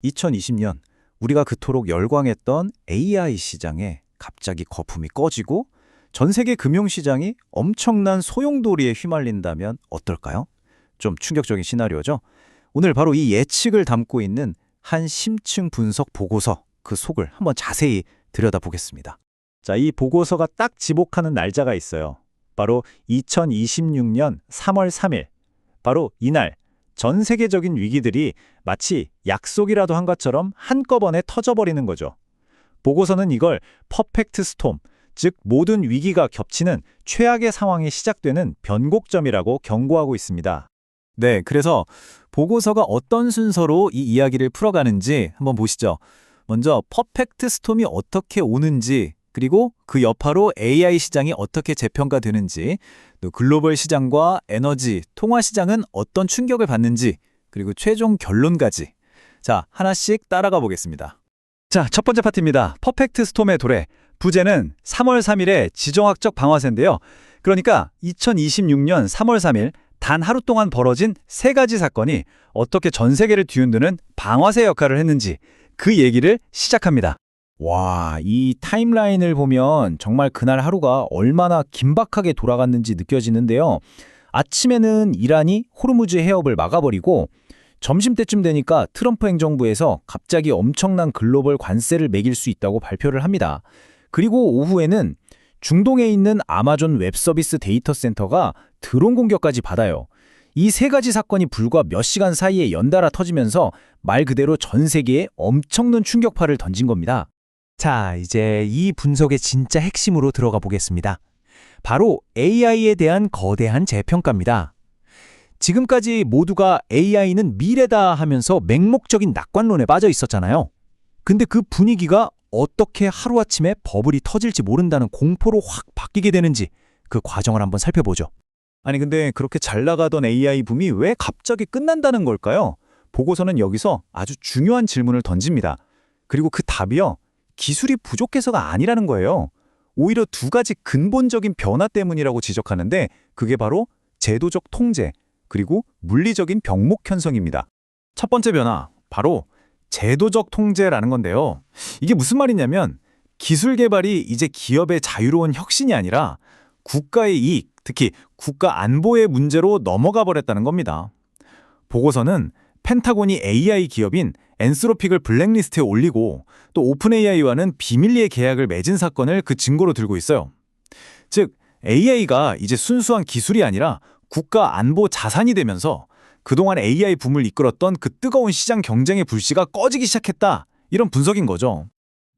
2020년 우리가 그토록 열광했던 AI 시장에 갑자기 거품이 꺼지고 전 세계 금융시장이 엄청난 소용돌이에 휘말린다면 어떨까요? 좀 충격적인 시나리오죠. 오늘 바로 이 예측을 담고 있는 한 심층 분석 보고서, 그 속을 한번 자세히 들여다보겠습니다. 자, 이 보고서가 딱 지목하는 날짜가 있어요. 바로 2026년 3월 3일. 바로 이날 전 세계적인 위기들이 마치 약속이라도 한 것처럼 한꺼번에 터져버리는 거죠. 보고서는 이걸 퍼펙트 스톰, 즉 모든 위기가 겹치는 최악의 상황이 시작되는 변곡점이라고 경고하고 있습니다. 네, 그래서 보고서가 어떤 순서로 이 이야기를 풀어가는지 한번 보시죠. 먼저 퍼펙트 스톰이 어떻게 오는지, 그리고 그 여파로 AI 시장이 어떻게 재평가되는지, 또 글로벌 시장과 에너지, 통화 시장은 어떤 충격을 받는지, 그리고 최종 결론까지. 자, 하나씩 따라가 보겠습니다. 자, 첫 번째 파트입니다. 퍼펙트 스톰의 도래. 부제는 3월 3일의 지정학적 방화세인데요. 그러니까 2026년 3월 3일 단 하루 동안 벌어진 세 가지 사건이 어떻게 전 세계를 뒤흔드는 방화세 역할을 했는지 그 얘기를 시작합니다. 와, 이 타임라인을 보면 정말 그날 하루가 얼마나 긴박하게 돌아갔는지 느껴지는데요. 아침에는 이란이 호르무즈 해협을 막아버리고 점심때쯤 되니까 트럼프 행정부에서 갑자기 엄청난 글로벌 관세를 매길 수 있다고 발표를 합니다. 그리고 오후에는 중동에 있는 아마존 웹서비스 데이터 센터가 드론 공격까지 받아요. 이 세 가지 사건이 불과 몇 시간 사이에 연달아 터지면서 말 그대로 전 세계에 엄청난 충격파를 던진 겁니다. 자, 이제 이 분석의 진짜 핵심으로 들어가 보겠습니다. 바로 AI에 대한 거대한 재평가입니다. 지금까지 모두가 AI는 미래다 하면서 맹목적인 낙관론에 빠져 있었잖아요. 근데 그 분위기가 어떻게 하루아침에 버블이 터질지 모른다는 공포로 확 바뀌게 되는지 그 과정을 한번 살펴보죠. 아니 근데 그렇게 잘 나가던 AI 붐이 왜 갑자기 끝난다는 걸까요? 보고서는 여기서 아주 중요한 질문을 던집니다. 그리고 그 답이요, 기술이 부족해서가 아니라는 거예요. 오히려 두 가지 근본적인 변화 때문이라고 지적하는데 그게 바로 제도적 통제, 그리고 물리적인 병목 현상입니다. 첫 번째 변화, 바로 제도적 통제라는 건데요. 이게 무슨 말이냐면 기술 개발이 이제 기업의 자유로운 혁신이 아니라 국가의 이익, 특히 국가 안보의 문제로 넘어가 버렸다는 겁니다. 보고서는 펜타곤이 AI 기업인 엔스로픽을 블랙리스트에 올리고 또 오픈 AI와는 비밀리에 계약을 맺은 사건을 그 증거로 들고 있어요. 즉, AI가 이제 순수한 기술이 아니라 국가 안보 자산이 되면서 그동안 AI 붐을 이끌었던 그 뜨거운 시장 경쟁의 불씨가 꺼지기 시작했다. 이런 분석인 거죠.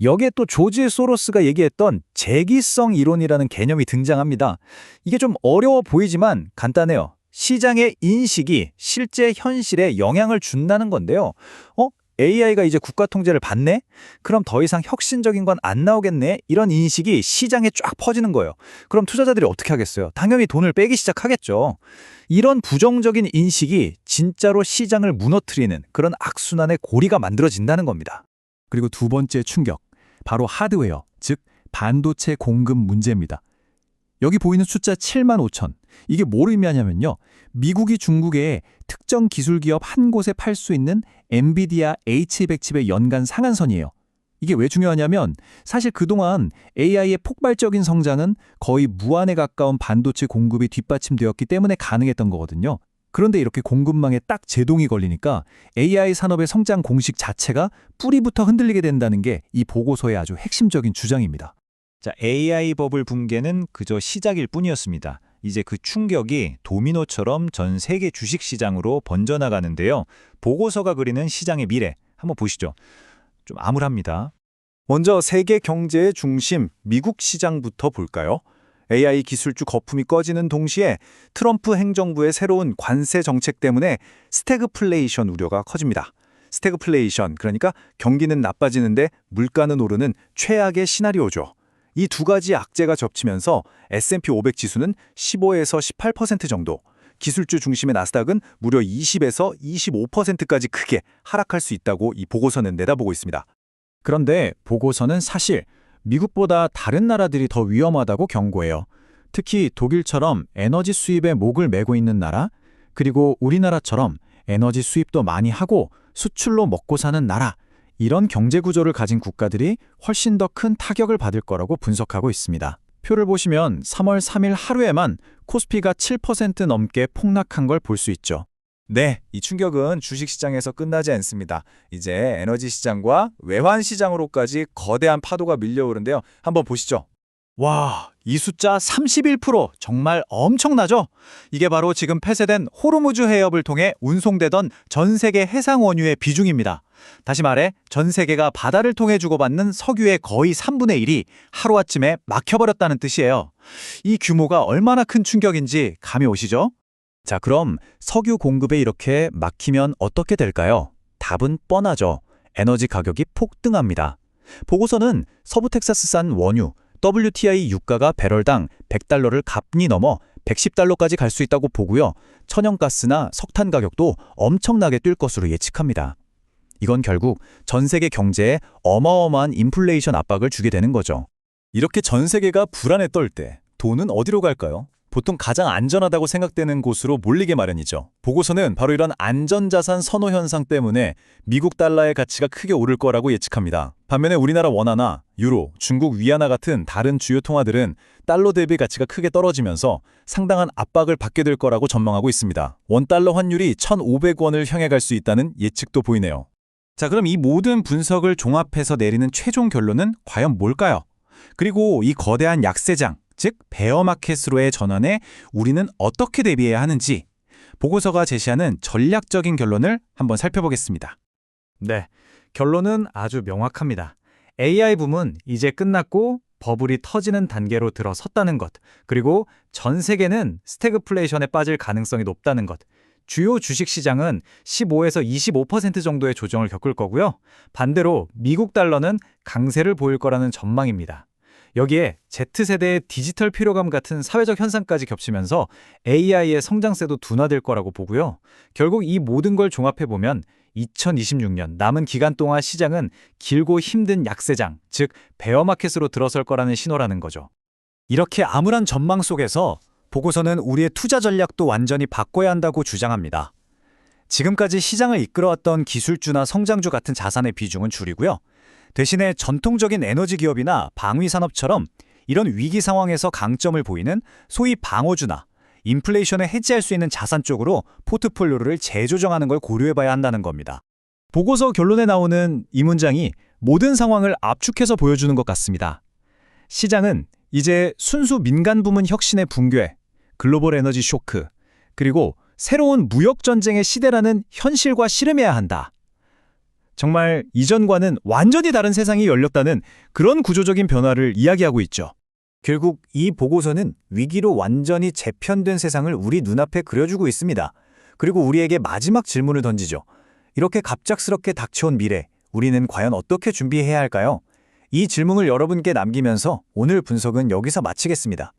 여기에 또 조지 소로스가 얘기했던 재기성 이론이라는 개념이 등장합니다. 이게 좀 어려워 보이지만 간단해요. 시장의 인식이 실제 현실에 영향을 준다는 건데요. AI가 이제 국가 통제를 받네? 그럼 더 이상 혁신적인 건 안 나오겠네? 이런 인식이 시장에 쫙 퍼지는 거예요. 그럼 투자자들이 어떻게 하겠어요? 당연히 돈을 빼기 시작하겠죠. 이런 부정적인 인식이 진짜로 시장을 무너뜨리는 그런 악순환의 고리가 만들어진다는 겁니다. 그리고 두 번째 충격, 바로 하드웨어, 즉 반도체 공급 문제입니다. 여기 보이는 숫자 7만 5천, 이게 뭘 의미하냐면요, 미국이 중국에 특정 기술 기업 한 곳에 팔 수 있는 엔비디아 H200 칩의 연간 상한선이에요. 이게 왜 중요하냐면 사실 그동안 AI의 폭발적인 성장은 거의 무한에 가까운 반도체 공급이 뒷받침되었기 때문에 가능했던 거거든요. 그런데 이렇게 공급망에 딱 제동이 걸리니까 AI 산업의 성장 공식 자체가 뿌리부터 흔들리게 된다는 게 이 보고서의 아주 핵심적인 주장입니다. 자, AI 버블 붕괴는 그저 시작일 뿐이었습니다. 이제 그 충격이 도미노처럼 전 세계 주식시장으로 번져나가는데요. 보고서가 그리는 시장의 미래, 한번 보시죠. 좀 암울합니다. 먼저 세계 경제의 중심, 미국 시장부터 볼까요? AI 기술주 거품이 꺼지는 동시에 트럼프 행정부의 새로운 관세 정책 때문에 스태그플레이션 우려가 커집니다. 스태그플레이션, 그러니까 경기는 나빠지는데 물가는 오르는 최악의 시나리오죠. 이 두 가지 악재가 겹치면서 S&P 500 지수는 15에서 18% 정도, 기술주 중심의 나스닥은 무려 20에서 25%까지 크게 하락할 수 있다고 이 보고서는 내다보고 있습니다. 그런데 보고서는 사실 미국보다 다른 나라들이 더 위험하다고 경고해요. 특히 독일처럼 에너지 수입에 목을 메고 있는 나라, 그리고 우리나라처럼 에너지 수입도 많이 하고 수출로 먹고 사는 나라, 이런 경제 구조를 가진 국가들이 훨씬 더 큰 타격을 받을 거라고 분석하고 있습니다. 표를 보시면 3월 3일 하루에만 코스피가 7% 넘게 폭락한 걸 볼 수 있죠. 네, 이 충격은 주식시장에서 끝나지 않습니다. 이제 에너지 시장과 외환 시장으로까지 거대한 파도가 밀려오는데요. 한번 보시죠. 와, 이 숫자 31% 정말 엄청나죠? 이게 바로 지금 폐쇄된 호르무즈 해협을 통해 운송되던 전 세계 해상 원유의 비중입니다. 다시 말해 전 세계가 바다를 통해 주고받는 석유의 거의 3분의 1이 하루아침에 막혀버렸다는 뜻이에요. 이 규모가 얼마나 큰 충격인지 감이 오시죠? 자, 그럼 석유 공급에 이렇게 막히면 어떻게 될까요? 답은 뻔하죠. 에너지 가격이 폭등합니다. 보고서는 서부 텍사스산 원유, WTI 유가가 배럴당 100달러를 가뿐히 넘어 110달러까지 갈 수 있다고 보고요. 천연가스나 석탄 가격도 엄청나게 뛸 것으로 예측합니다. 이건 결국 전 세계 경제에 어마어마한 인플레이션 압박을 주게 되는 거죠. 이렇게 전 세계가 불안에 떨 때 돈은 어디로 갈까요? 보통 가장 안전하다고 생각되는 곳으로 몰리게 마련이죠. 보고서는 바로 이런 안전자산 선호 현상 때문에 미국 달러의 가치가 크게 오를 거라고 예측합니다. 반면에 우리나라 원화나 유로, 중국 위안화 같은 다른 주요 통화들은 달러 대비 가치가 크게 떨어지면서 상당한 압박을 받게 될 거라고 전망하고 있습니다. 원달러 환율이 1,500원을 향해 갈 수 있다는 예측도 보이네요. 자, 그럼 이 모든 분석을 종합해서 내리는 최종 결론은 과연 뭘까요? 그리고 이 거대한 약세장, 즉 베어마켓으로의 전환에 우리는 어떻게 대비해야 하는지 보고서가 제시하는 전략적인 결론을 한번 살펴보겠습니다. 네, 결론은 아주 명확합니다. AI 붐은 이제 끝났고 버블이 터지는 단계로 들어섰다는 것, 그리고 전 세계는 스태그플레이션에 빠질 가능성이 높다는 것, 주요 주식시장은 15에서 25% 정도의 조정을 겪을 거고요. 반대로 미국 달러는 강세를 보일 거라는 전망입니다. 여기에 Z세대의 디지털 피로감 같은 사회적 현상까지 겹치면서 AI의 성장세도 둔화될 거라고 보고요. 결국 이 모든 걸 종합해보면 2026년 남은 기간 동안 시장은 길고 힘든 약세장, 즉 베어마켓으로 들어설 거라는 신호라는 거죠. 이렇게 암울한 전망 속에서 보고서는 우리의 투자 전략도 완전히 바꿔야 한다고 주장합니다. 지금까지 시장을 이끌어왔던 기술주나 성장주 같은 자산의 비중은 줄이고요. 대신에 전통적인 에너지 기업이나 방위 산업처럼 이런 위기 상황에서 강점을 보이는 소위 방어주나 인플레이션을 해지할 수 있는 자산 쪽으로 포트폴리오를 재조정하는 걸 고려해봐야 한다는 겁니다. 보고서 결론에 나오는 이 문장이 모든 상황을 압축해서 보여주는 것 같습니다. 시장은 이제 순수 민간 부문 혁신의 붕괴, 글로벌 에너지 쇼크, 그리고 새로운 무역 전쟁의 시대라는 현실과 씨름해야 한다. 정말 이전과는 완전히 다른 세상이 열렸다는 그런 구조적인 변화를 이야기하고 있죠. 결국 이 보고서는 위기로 완전히 재편된 세상을 우리 눈앞에 그려주고 있습니다. 그리고 우리에게 마지막 질문을 던지죠. 이렇게 갑작스럽게 닥쳐온 미래, 우리는 과연 어떻게 준비해야 할까요? 이 질문을 여러분께 남기면서 오늘 분석은 여기서 마치겠습니다.